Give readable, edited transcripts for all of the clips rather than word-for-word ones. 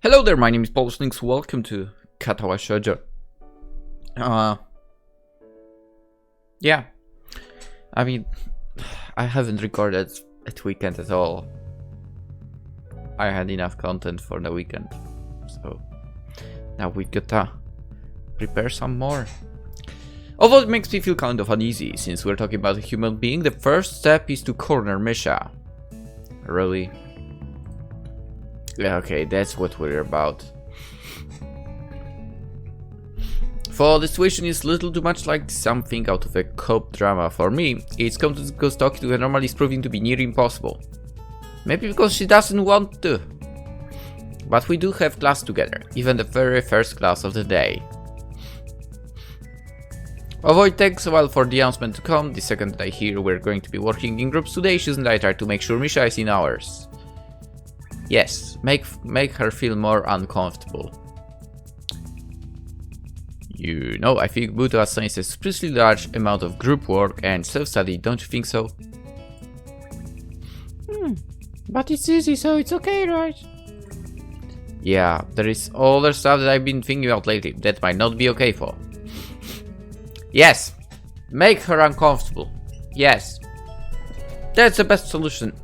Hello there, my name is PolishLynx. Welcome to Katawa Shoujo. Yeah, I mean, I haven't recorded at weekend at all. I had enough content for the weekend, so now we gotta prepare some more. Although it makes me feel kind of uneasy, since we're talking about a human being, the first step is to corner Misha. Really? Yeah, okay, that's what we're about. For the situation is little too much like something out of a cop drama. For me, it's come to because talking to her normally is proving to be near impossible. Maybe because she doesn't want to. But we do have class together, even the very first class of the day. Although it takes a while for the announcement to come, the second that I hear we're going to be working in groups today, Shizune and I try to make sure Misha is in ours. Yes, make her feel more uncomfortable. You know, I think Buddha assigns a suspiciously large amount of group work and self-study, don't you think so? But it's easy, so it's okay, right? Yeah, there is other stuff that I've been thinking about lately that might not be okay for. Yes, make her uncomfortable. Yes, that's the best solution.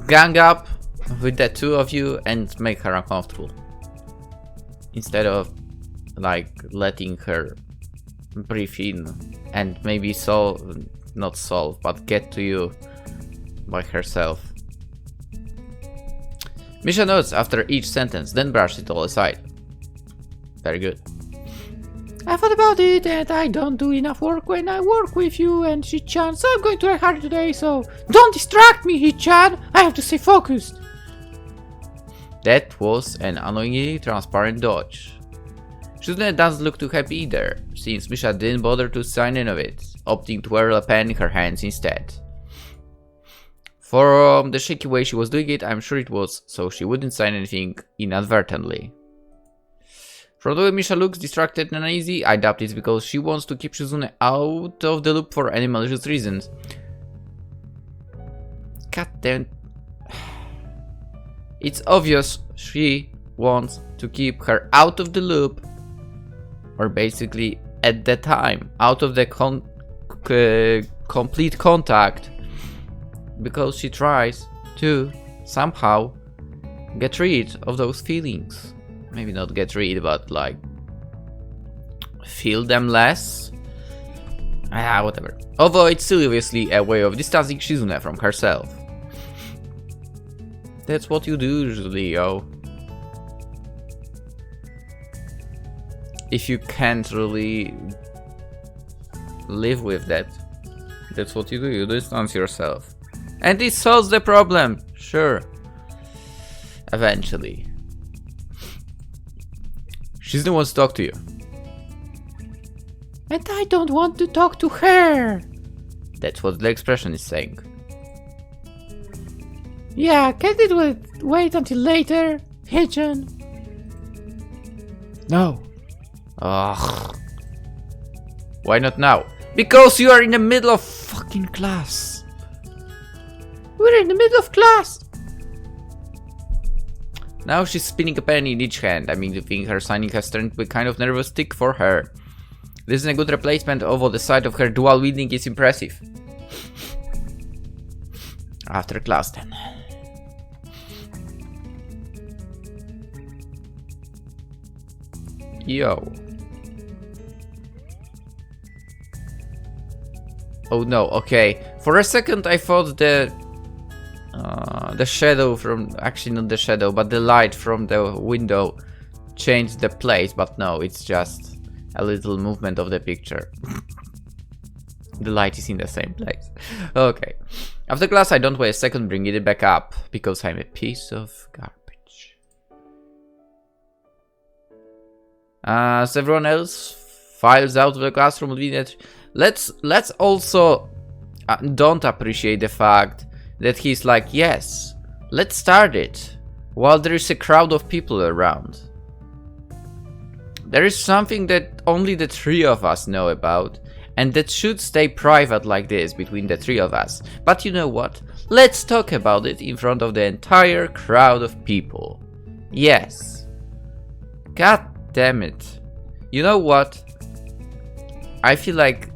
Gang up with the two of you and make her uncomfortable. Instead of like letting her breathe in and maybe not solve, but get to you by herself. Misha notes after each sentence, then brush it all aside. Very good. I thought about it, and I don't do enough work when I work with you and Hichan, so I'm going to try harder today, so don't distract me, Hichan! I have to stay focused! That was an annoyingly transparent dodge. Shizune doesn't look too happy either, since Misha didn't bother to sign any of it, opting to wear a pen in her hands instead. From the shaky way she was doing it, I'm sure it was so she wouldn't sign anything inadvertently. From the way Misha looks distracted and uneasy, I doubt it's because she wants to keep Shizune out of the loop for any malicious reasons. God damn. It's obvious she wants to keep her out of the loop, or basically at the time, out of the complete contact, because she tries to somehow get rid of those feelings. Maybe not get rid, but like feel them less. Whatever. Although it's still obviously a way of distancing Shizune from herself. That's what you do usually, yo. If you can't really live with that, that's what you do. You distance yourself, and this solves the problem. Sure. Eventually. Shizune wants to talk to you. And I don't want to talk to her! That's what the expression is saying. Yeah, can it wait until later, Hichan? No. Ugh. Why not now? Because you are in the middle of fucking class. We're in the middle of class! Now she's spinning a pen in each hand. I mean, the thing her signing has turned to a kind of nervous tick for her. This is a good replacement, although the sight of her dual wielding is impressive. After class then. Yo. Oh no, okay. For a second I thought the shadow from, actually not the shadow, but the light from the window changed the place, but no, it's just a little movement of the picture. The light is in the same place. Okay. After class I don't wait a second bringing it back up, because I'm a piece of garbage. As everyone else files out of the classroom, let's also don't appreciate the fact that he's like, yes, let's start it, while there is a crowd of people around. There is something that only the three of us know about, And that should stay private like this between the three of us. But you know what? Let's talk about it in front of the entire crowd of people. Yes. God damn it. You know what? I feel like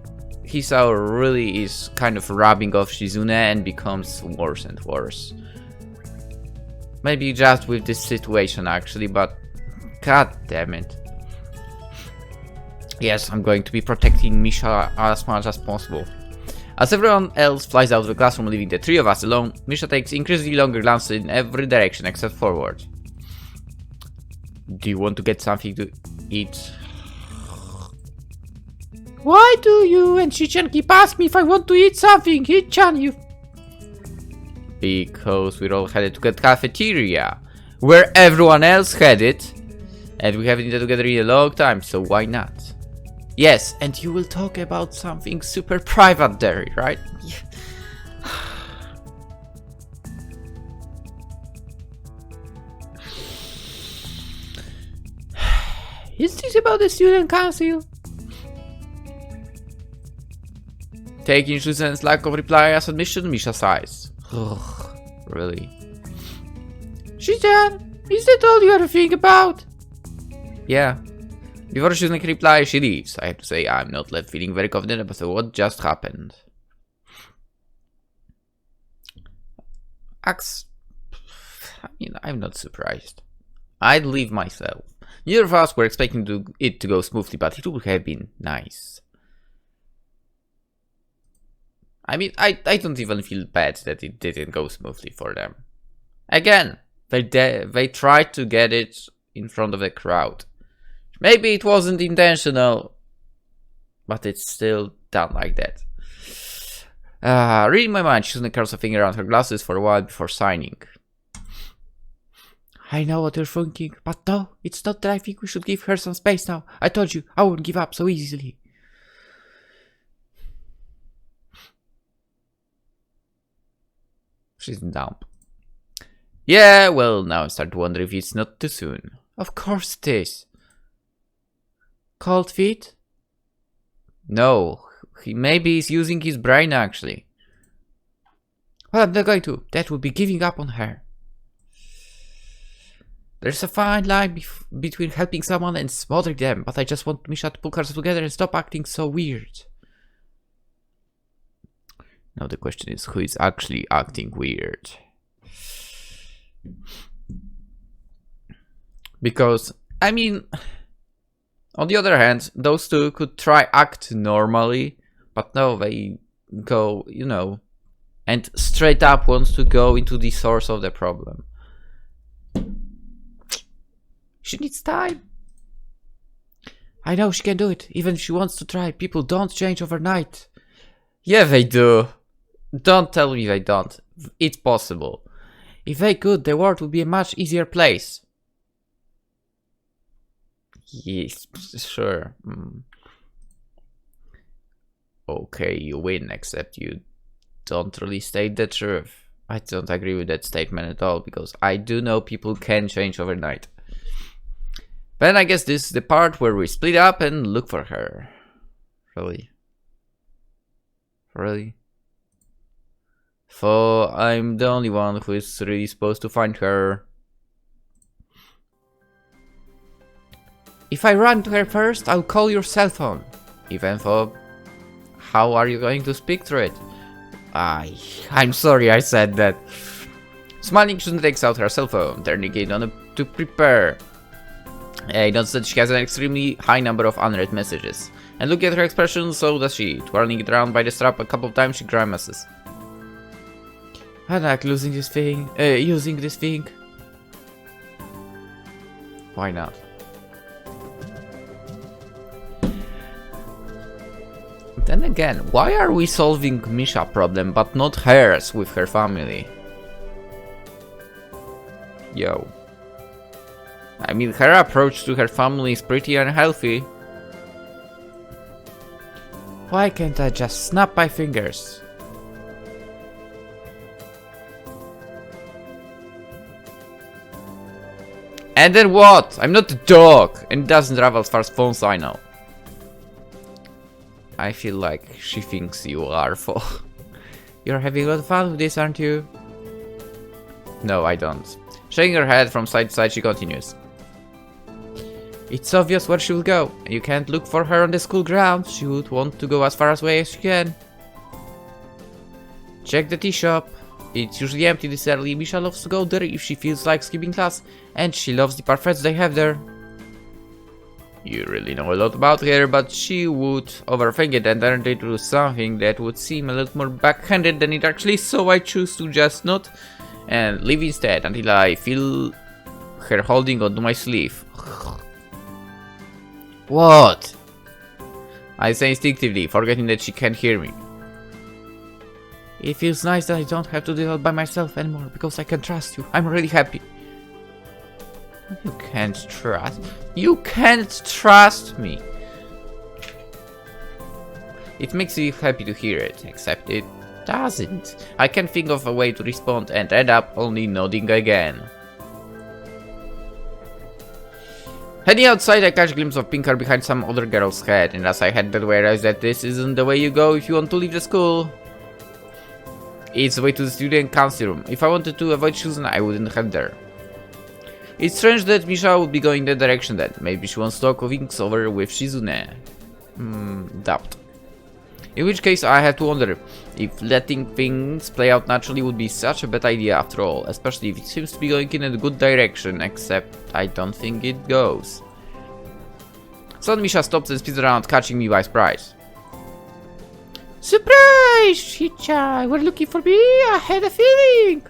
Hisao really is kind of rubbing off Shizune and becomes worse and worse. Maybe just with this situation actually, but god damn it. Yes, I'm going to be protecting Misha as much as possible. As everyone else flies out of the classroom, leaving the three of us alone, Misha takes increasingly longer glances in every direction except forward. Do you want to get something to eat? Why do you and Shi-chan keep asking me if I want to eat something? Hi-chan, you... Because we're all headed to the cafeteria, where everyone else headed, and we haven't eaten together in a long time, so why not? Yes, and you will talk about something super private there, right? Is this about the student council? Taking Shizune's lack of reply as admission, Misha sighs. Ugh, really? Shi-chan, is that all you are thinking about? Yeah. Before Shizune can reply, she leaves. I have to say, I'm not left feeling very confident about what just happened. Axe. I mean, I'm not surprised. I'd leave myself. Neither of us were expecting it to go smoothly, but it would have been nice. I mean, I don't even feel bad that it didn't go smoothly for them. Again, they tried to get it in front of the crowd. Maybe it wasn't intentional, but it's still done like that. Reading my mind, Shizune curls a finger around her glasses for a while before signing. I know what you're thinking, but no, it's not that I think we should give her some space now. I told you, I wouldn't give up so easily. She's dumb. Yeah, well, now I start to wonder if it's not too soon. Of course it is. Cold feet? No, maybe he's using his brain actually. Well, I'm not going to. That would be giving up on her. There's a fine line between helping someone and smothering them, but I just want Misha to pull herself together and stop acting so weird. Now the question is, who is actually acting weird? Because, I mean, on the other hand, those two could try act normally, but no, they go, you know, and straight up wants to go into the source of the problem. She needs time. I know she can do it, even if she wants to try. People don't change overnight. Yeah, they do. Don't tell me they don't. It's possible. If they could, the world would be a much easier place. Yes, sure. Okay, you win, except you don't really state the truth. I don't agree with that statement at all, because I do know people can change overnight. Then I guess this is the part where we split up and look for her. Really? Really? So I'm the only one who is really supposed to find her. If I run to her first, I'll call your cell phone. Even though, how are you going to speak through it? I'm sorry I said that. Smiling, Shizune takes out her cell phone, turning it on to prepare. I notice that she has an extremely high number of unread messages. And looking at her expression, so does she. Twirling it around by the strap a couple of times, she grimaces. I like using this thing. Why not? Then again, why are we solving Misha's problem but not hers with her family? Yo. I mean, her approach to her family is pretty unhealthy. Why can't I just snap my fingers? And then what? I'm not a dog, and it doesn't travel as far as phones I know. I feel like she thinks you are full. You're having a lot of fun with this, aren't you? No, I don't. Shaking her head from side to side, she continues. It's obvious where she will go. You can't look for her on the school grounds. She would want to go as far away as she can. Check the tea shop. It's usually empty this early. Misha loves to go there if she feels like skipping class, and she loves the parfaits they have there. You really know a lot about her, but she would overthink it and turn it into something that would seem a little more backhanded than it actually is, so I choose to just not and leave instead until I feel her holding onto my sleeve. What? I say instinctively, forgetting that she can't hear me. It feels nice that I don't have to do it by myself anymore, because I can trust you. I'm really happy. You can't trust... You can't trust me! It makes me happy to hear it, except it doesn't. I can't think of a way to respond and end up only nodding again. Heading outside, I catch a glimpse of pink hair behind some other girl's head, and as I head that way, I realize that this isn't the way you go if you want to leave the school. It's the way to the student council room. If I wanted to avoid Shizune, I wouldn't head there. It's strange that Misha would be going that direction then. Maybe she wants to talk things over with Shizune. Doubt. In which case, I have to wonder if letting things play out naturally would be such a bad idea after all, especially if it seems to be going in a good direction, except I don't think it goes. Suddenly Misha stops and spins around, catching me by surprise. Surprise, Shicha! We're looking for me. I had a feeling.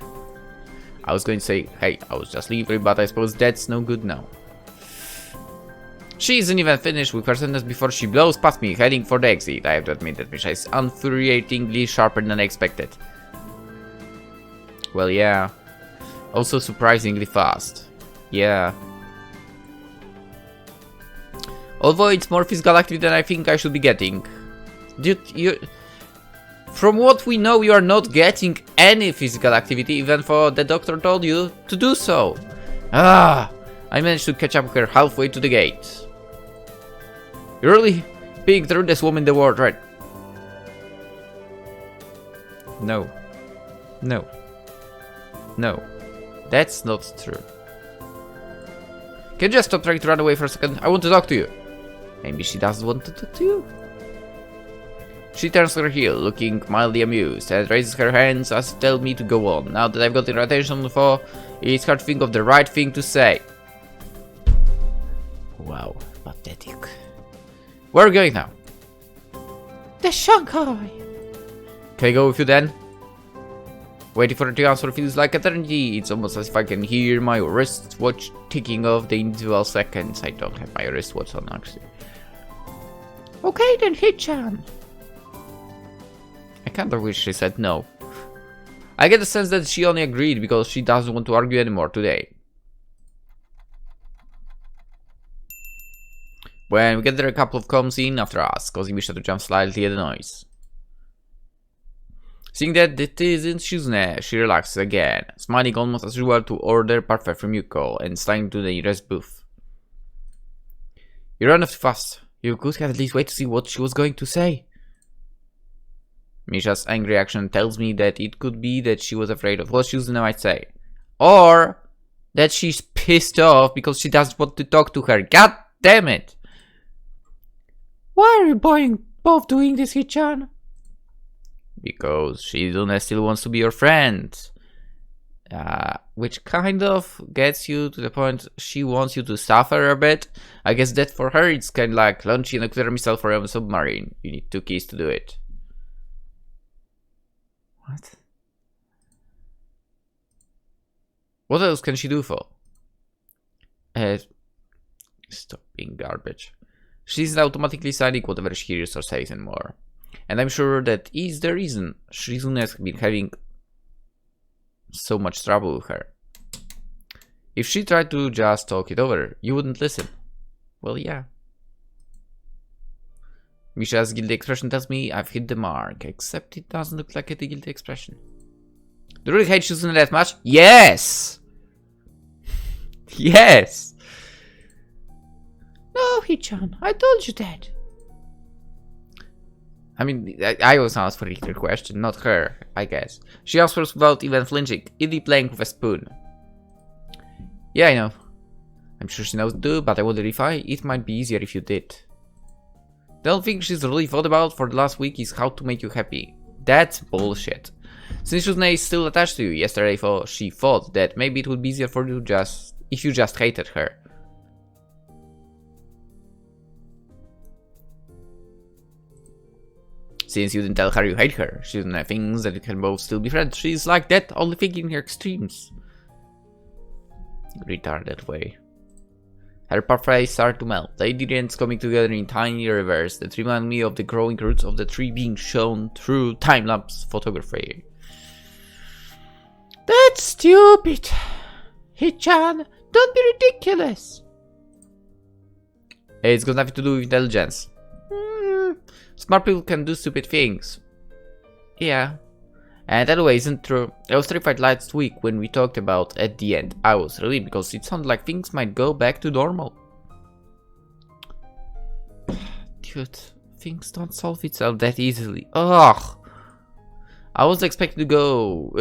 I was going to say, hey, I was just leaving, but I suppose that's no good now. She isn't even finished with her sentence before she blows past me, heading for the exit. I have to admit that Misha is infuriatingly sharper than expected. Well, yeah. Also surprisingly fast. Yeah. Although it's more physical activity than I think I should be getting. Dude, from what we know, you are not getting any physical activity, even though the doctor told you to do so. I managed to catch up with her halfway to the gate. You really peeked through this woman in the world, right? No. No. No. That's not true. Can you just stop trying to run away for a second? I want to talk to you. Maybe she doesn't want to talk to you. She turns her heel, looking mildly amused, and raises her hands as if tell me to go on. Now that I've got her attention before, it's hard to think of the right thing to say. Wow, pathetic. Where are we going now? The Shanghai. Can I go with you then? Waiting for her to answer feels like eternity. It's almost as if I can hear my wristwatch ticking off the individual seconds. I don't have my wristwatch on, actually. Okay then, Hichan. I kinda wish she said no. I get the sense that she only agreed because she doesn't want to argue anymore today. When we get there, a couple of comes in after us, causing Misha to jump slightly at the noise. Seeing that it isn't Shizune, she relaxes again, smiling almost as usual to order parfait from Yuko and sliding to the nearest booth. You ran off too fast. You could have at least waited to see what she was going to say. Misha's angry reaction tells me that it could be that she was afraid of what Shizune might say. Or that she's pissed off because she doesn't want to talk to her. God damn it! Why are you both doing this, Hichan? Because Shizune still wants to be your friend. Which kind of gets you to the point she wants you to suffer a bit. I guess that for her it's kind of like launching a nuclear missile for a submarine. You need 2 keys to do it. What? What else can she do for? Stop being garbage. She's automatically signing whatever she hears or says and more. And I'm sure that is the reason Shizune has been having so much trouble with her. If she tried to just talk it over, you wouldn't listen. Well, yeah. Misha's guilty expression tells me I've hit the mark, except it doesn't look like a guilty expression. Do you really hate Shizune that much? Yes! Yes! No, Hichan, I told you that. I mean, I was asked for the question, not her, I guess. She answers without even flinching. Idly playing with a spoon. Yeah, I know. I'm sure she knows too, but I wonder if it might be easier if you did. The only thing she's really thought about for the last week is how to make you happy. That's bullshit. Since Shizune is still attached to you, yesterday she thought that maybe it would be easier for you if you just hated her. Since you didn't tell her you hate her, Shizune thinks that you can both still be friends. She's like that, only thinking in her extremes. Retarded way. Her pathways start to melt, lady ends coming together in tiny rivers that remind me of the growing roots of the tree being shown through time-lapse photography. That's stupid. Hichan, don't be ridiculous. It's got nothing to do with intelligence. Smart people can do stupid things. Yeah. And that way isn't true. I was terrified last week when we talked about at the end. I was relieved because it sounded like things might go back to normal. Dude, things don't solve itself that easily. Ugh. I was expecting to go,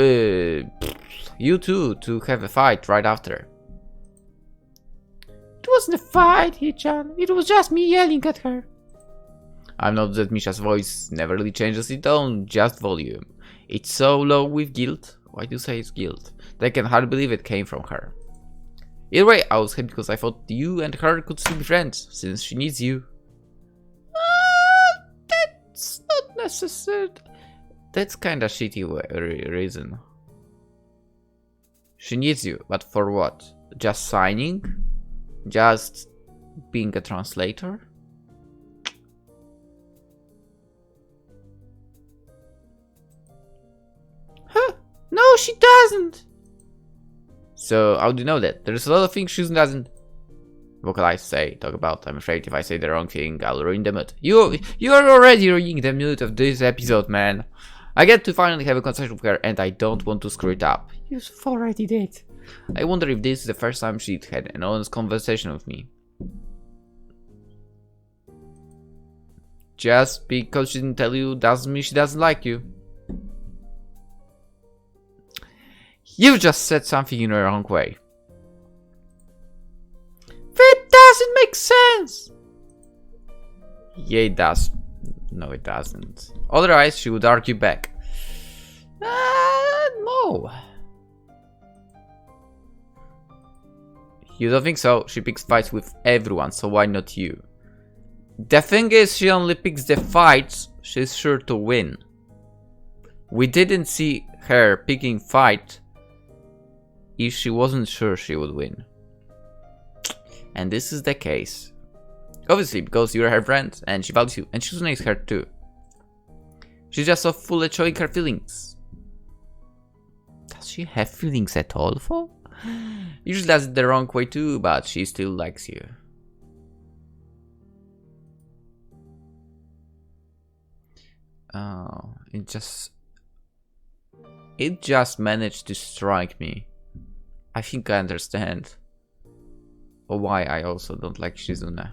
you two, to have a fight right after. It wasn't a fight, Hichan. It was just me yelling at her. I've noticed that Misha's voice never really changes its tone, just volume. It's so low with guilt. Why do you say it's guilt? That I can hardly believe it came from her. Either way, I was happy because I thought you and her could still be friends, since she needs you. That's not necessary. That's kinda shitty reason. She needs you, but for what? Just signing? Just being a translator? Huh? No, she doesn't. So, how do you know that? There's a lot of things she doesn't vocalize, talk about. I'm afraid if I say the wrong thing, I'll ruin the mood. You are already ruining the mood of this episode, man. I get to finally have a conversation with her, and I don't want to screw it up. You've already did. I wonder if this is the first time she'd had an honest conversation with me. Just because she didn't tell you doesn't mean she doesn't like you. You just said something in the wrong way. That doesn't make sense. Yeah, it does. No, it doesn't. Otherwise, she would argue back. No. You don't think so? She picks fights with everyone, so why not you? The thing is, she only picks the fights she's sure to win. We didn't see her picking fight if she wasn't sure she would win. And this is the case. Obviously, because you're her friend, and she values you, and Shizune is her too. She's just so full of showing her feelings. Does she have feelings at all, for? Usually does it the wrong way too, but she still likes you. Oh, it just managed to strike me. I think I understand why I also don't like Shizune.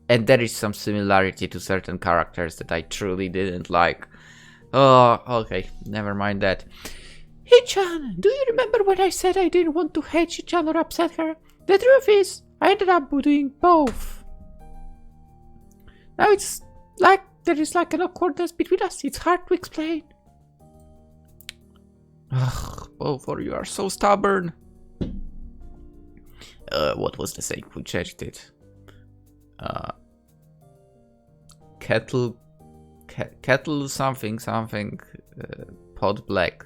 And there is some similarity to certain characters that I truly didn't like. Oh, okay, never mind that. Hichan, do you remember when I said I didn't want to hate Hichan or upset her? The truth is, I ended up doing both. Now it's like there is like an awkwardness between us. It's hard to explain. Ugh, both of you are so stubborn. What was the saying? We changed it. Kettle something, pot black.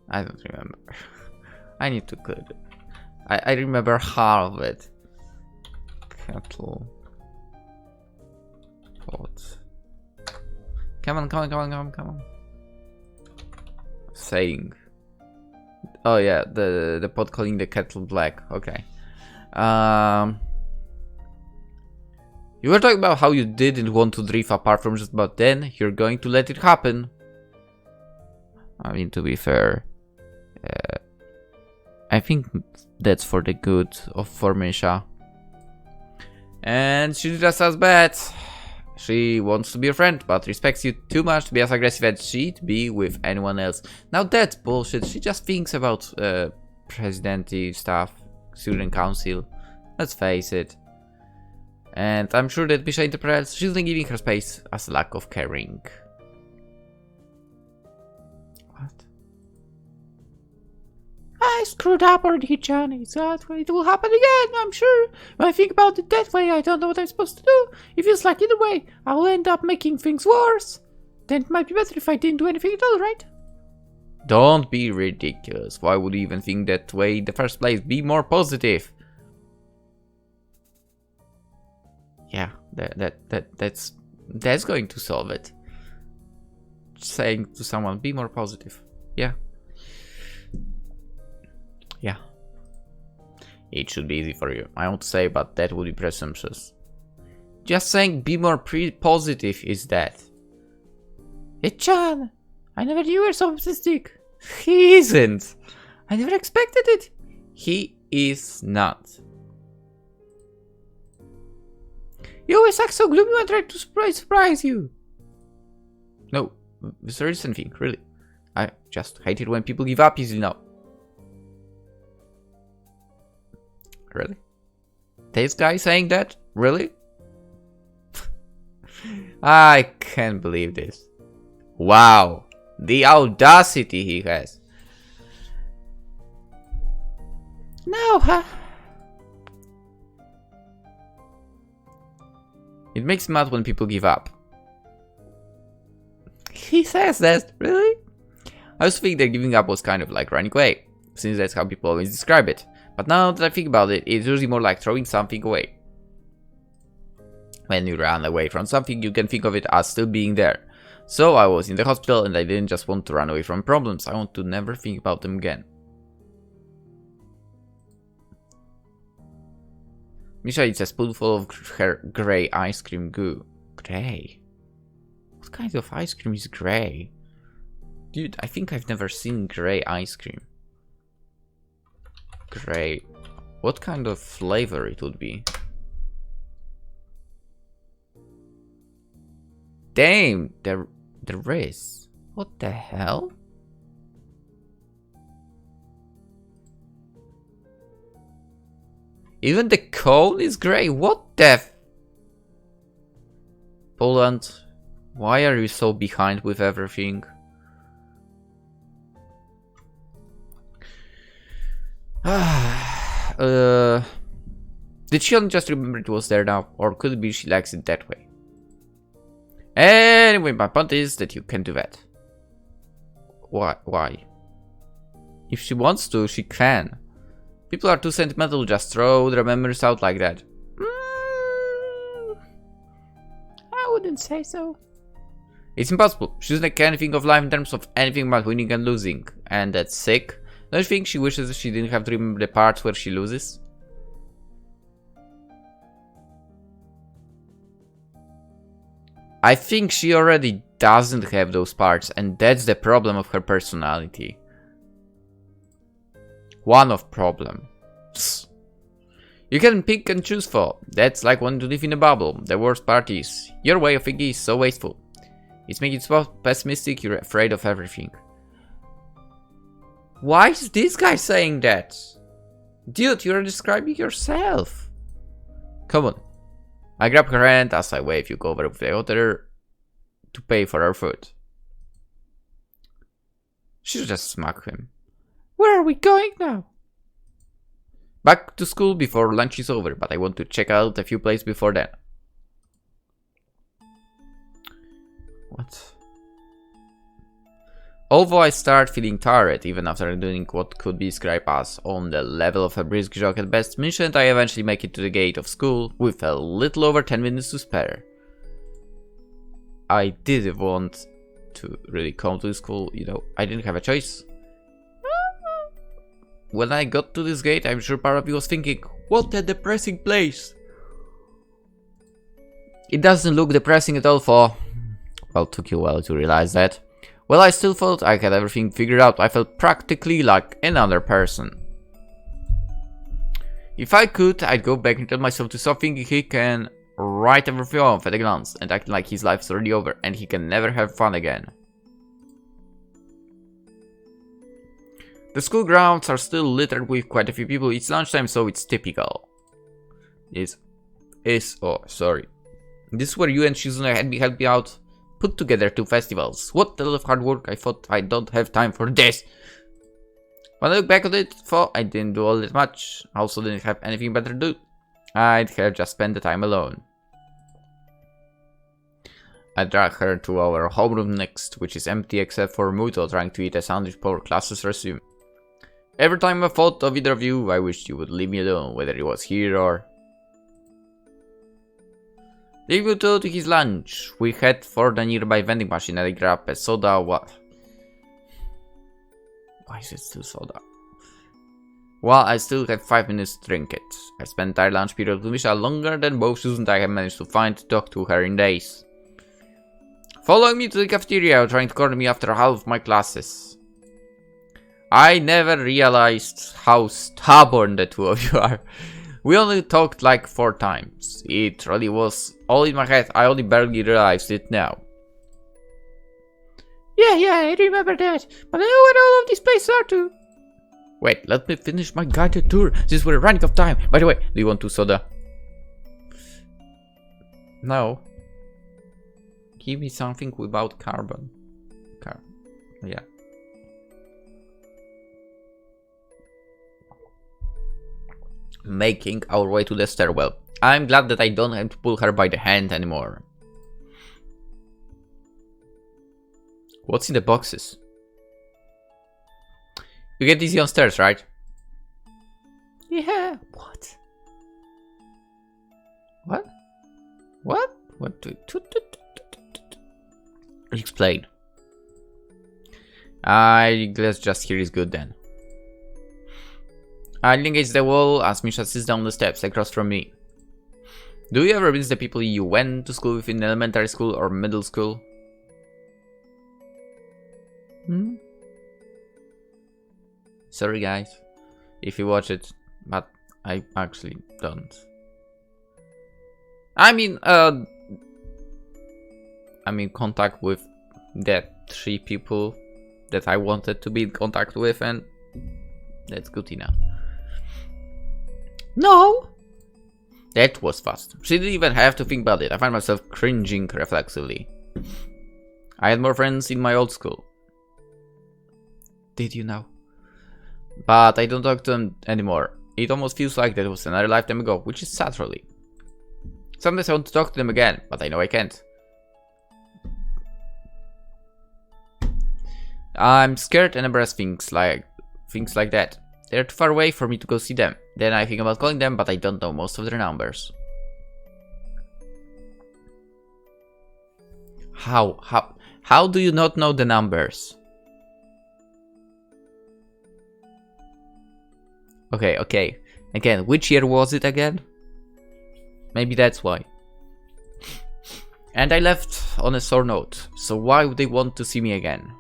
I don't remember. I need to cut it. I remember half of it. Kettle. Pot. Come on. Saying. Oh yeah, the pot calling the kettle black. Okay. You were talking about how you didn't want to drift apart from just about then. You're going to let it happen. I mean, to be fair, I think that's for the good of Formisha. And she's just as bad. She wants to be your friend, but respects you too much to be as aggressive as she'd be with anyone else. Now that's bullshit. She just thinks about presidency stuff, student council. Let's face it. And I'm sure that Bisha interprets Shizune giving her space as lack of caring. What? I screwed up already, Chan. It's that way. It will happen again, I'm sure. When I think about it that way, I don't know what I'm supposed to do. It feels like either way, I will end up making things worse. Then it might be better if I didn't do anything at all, right? Don't be ridiculous. Why would you even think that way in the first place? Be more positive. Yeah, that's going to solve it. Saying to someone, be more positive. Yeah. Yeah. It should be easy for you. I want to say, but that would be presumptuous. Just saying be more positive is that. Hey Chan, I never knew you were so optimistic. He isn't. I never expected it. He is not. You always act so gloomy when I try to surprise you. No, there is something, really. I just hate it when people give up easily now. Really? This guy saying that? Really? I can't believe this. Wow. The audacity he has. No, huh? It makes me mad when people give up. He says that, really? I used to think that giving up was kind of like running away, since that's how people always describe it. But now that I think about it, it's usually more like throwing something away. When you run away from something, you can think of it as still being there. So I was in the hospital and I didn't just want to run away from problems, I want to never think about them again. Misha eats a spoonful of her grey ice cream goo. Grey? What kind of ice cream is grey? Dude, I think I've never seen grey ice cream. Grey. What kind of flavor it would be? Damn, there is. What the hell? Even the cone is grey. What the Poland, why are you so behind with everything? Did she only just remember it was there now? Or could it be she likes it that way? Anyway, my point is that you can do that. Why? If she wants to, she can. People are too sentimental to just throw their memories out like that. I wouldn't say so. It's impossible. She doesn't care anything of life in terms of anything but winning and losing. And that's sick. Don't you think she wishes she didn't have to remember the parts where she loses? I think she already doesn't have those parts, and that's the problem of her personality. One of problems. You can pick and choose for. That's like wanting to live in a bubble. The worst part is, your way of thinking is so wasteful. It's making you so pessimistic, you're afraid of everything. Why is this guy saying that? Dude, you're describing yourself. Come on. I grab her hand as I wave you go over with the other to pay for our food. She should just smack him. Where are we going now? Back to school before lunch is over, but I want to check out a few places before then. What? Although I start feeling tired, even after doing what could be described as on the level of a brisk jog at best, Misha and I eventually make it to the gate of school with a little over 10 minutes to spare. I didn't want to really come to school, you know, I didn't have a choice. When I got to this gate, I'm sure part of me was thinking, what a depressing place. It doesn't look depressing at all for... Well, it took you a while to realize that. Well, I still felt I had everything figured out. I felt practically like another person. If I could, I'd go back and tell myself to stop thinking he can right everything off at a glance and acting like his life's already over and he can never have fun again. The school grounds are still littered with quite a few people. It's lunchtime, so it's typical. This is where you and Shizune had me help me out. Put together 2 festivals. What a lot of hard work. I thought I don't have time for this. When I look back at it, thought I didn't do all that much. I also didn't have anything better to do. I'd have just spent the time alone. I drag her to our homeroom next, which is empty except for Muto trying to eat a sandwich before classes resume. Every time I thought of either of you, I wished you would leave me alone, whether it was here or... Leave Muto to his lunch. We head for the nearby vending machine and I grab a soda. What? Why is it still soda? Well, I still have 5 minutes to drink it. I spent entire lunch period with Misha longer than both Shizune and I have managed to find to talk to her in days. Following me to the cafeteria, trying to corner me after half of my classes. I never realized how stubborn the 2 of you are. We only talked like 4 times. It really was all in my head. I only barely realized it now. Yeah, I remember that. But I know where all of these places are too. Wait, let me finish my guided tour, since we're running out of time. By the way, do you want 2 soda? No. Give me something without carbon. Yeah. Making our way to the stairwell. I'm glad that I don't have to pull her by the hand anymore. What's in the boxes? You get easy on stairs, right? Yeah. What? Explain. I guess just here is good then. I engage the wall as Misha sits down the steps across from me. Do you ever miss the people you went to school with in elementary school or middle school? Sorry guys, if you watch it, but I actually don't. I'm in contact with the 3 people that I wanted to be in contact with, and that's good enough. No! That was fast. She didn't even have to think about it. I find myself cringing reflexively. I had more friends in my old school. Did you know? But I don't talk to them anymore. It almost feels like that was another lifetime ago, which is sad really. Sometimes I want to talk to them again, but I know I can't. I'm scared and embarrassed things like that. They're too far away for me to go see them. Then I think about calling them, but I don't know most of their numbers. How do you not know the numbers? Okay. Again, which year was it again? Maybe that's why. And I left on a sore note, so why would they want to see me again?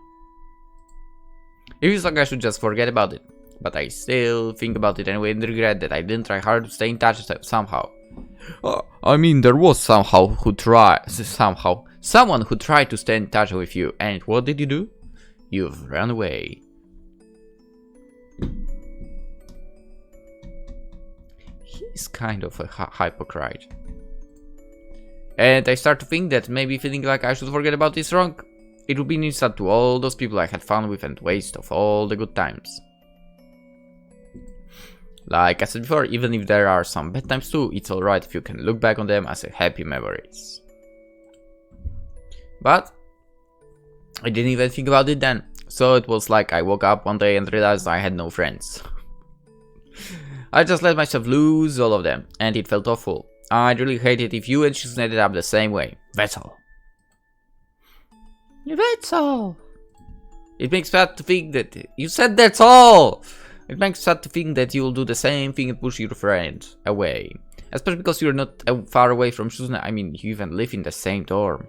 It feels like I should just forget about it. But I still think about it anyway and regret that I didn't try hard to stay in touch somehow. I mean, there was someone who tried to stay in touch with you, and what did you do? You've run away. He's kind of a hypocrite. And I start to think that maybe feeling like I should forget about this wrong. It would be an insult to all those people I had fun with and waste of all the good times. Like I said before, even if there are some bad times too, it's alright if you can look back on them as a happy memories. But I didn't even think about it then. So it was like I woke up one day and realized I had no friends. I just let myself lose all of them, and it felt awful. I'd really hate it if you and Shizune ended up the same way. That's all. That's all. It makes me sad to think that you said that's all. It makes me sad to think that you'll do the same thing and push your friend away. Especially because you're not far away from Shizune. I mean, you even live in the same dorm.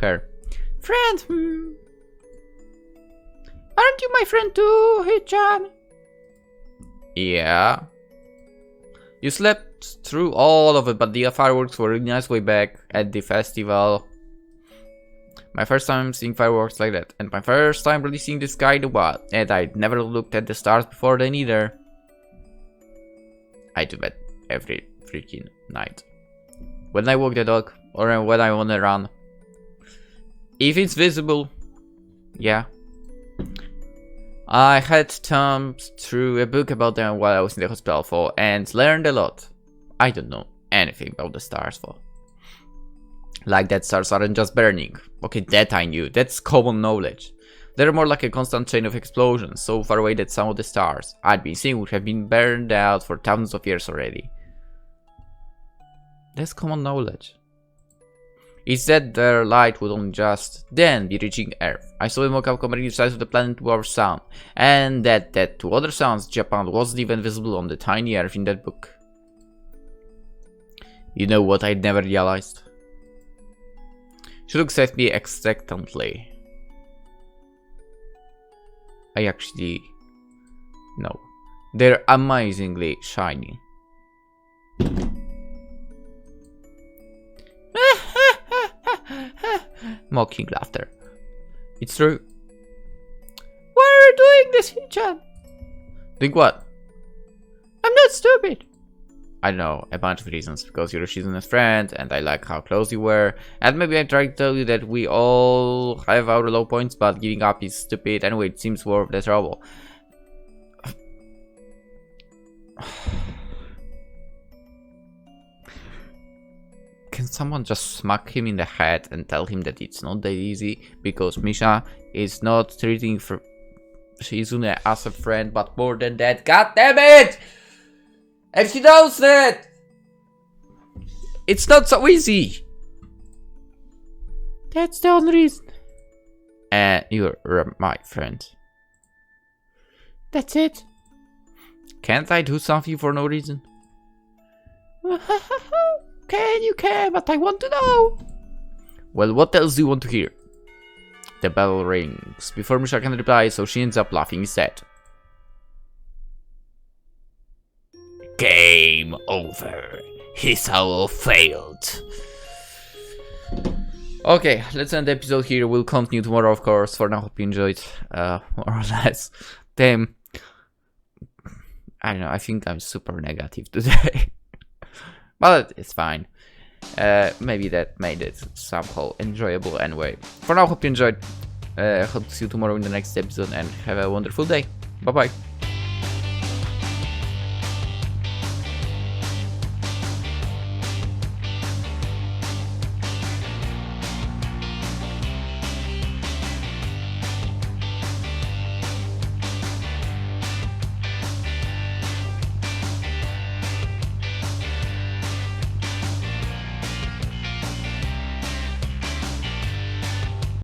Her. Friend, Aren't you my friend too, Hichan? Yeah. You slept through all of it, but the fireworks were really nice way back at the festival. My first time seeing fireworks like that, and my first time really seeing the sky in a while. And I'd never looked at the stars before then either. I do that every freaking night. When I walk the dog, or when I wanna run. If it's visible, yeah. I had thumbed through a book about them while I was in the hospital for, and learned a lot. I don't know anything about the stars for. Like that stars aren't just burning. Okay, that I knew. That's common knowledge. They're more like a constant chain of explosions, so far away that some of the stars I'd been seeing would have been burned out for thousands of years already. That's common knowledge. It's that their light would only just then be reaching Earth. I saw a mock-up comparing the size of the planet to our sun, and that to other suns, Japan wasn't even visible on the tiny Earth in that book. You know what I'd never realized? She looks at me expectantly. I actually know. They're amazingly shiny. Mocking laughter. It's true. Why are you doing this, Hichan? Think what? I'm not stupid. I don't know, a bunch of reasons. Because you're Shizune's friend, and I like how close you were. And maybe I tried to tell you that we all have our low points, but giving up is stupid. Anyway, it seems worth the trouble. Can someone just smack him in the head and tell him that it's not that easy? Because Misha is not treating Shizune as a friend, but more than that. God damn it! And he knows that! It's not so easy! That's the only reason. You're my friend. That's it. Can't I do something for no reason? You can, but I want to know. Well, what else do you want to hear? The bell rings. Before Misha can reply, so she ends up laughing instead. Game over. Hisao failed. Okay, let's end the episode here. We'll continue tomorrow, of course. For now, hope you enjoyed, more or less. Damn. I don't know, I think I'm super negative today. But it's fine. Maybe that made it somehow enjoyable anyway. For now, hope you enjoyed. Hope to see you tomorrow in the next episode and have a wonderful day. Bye bye.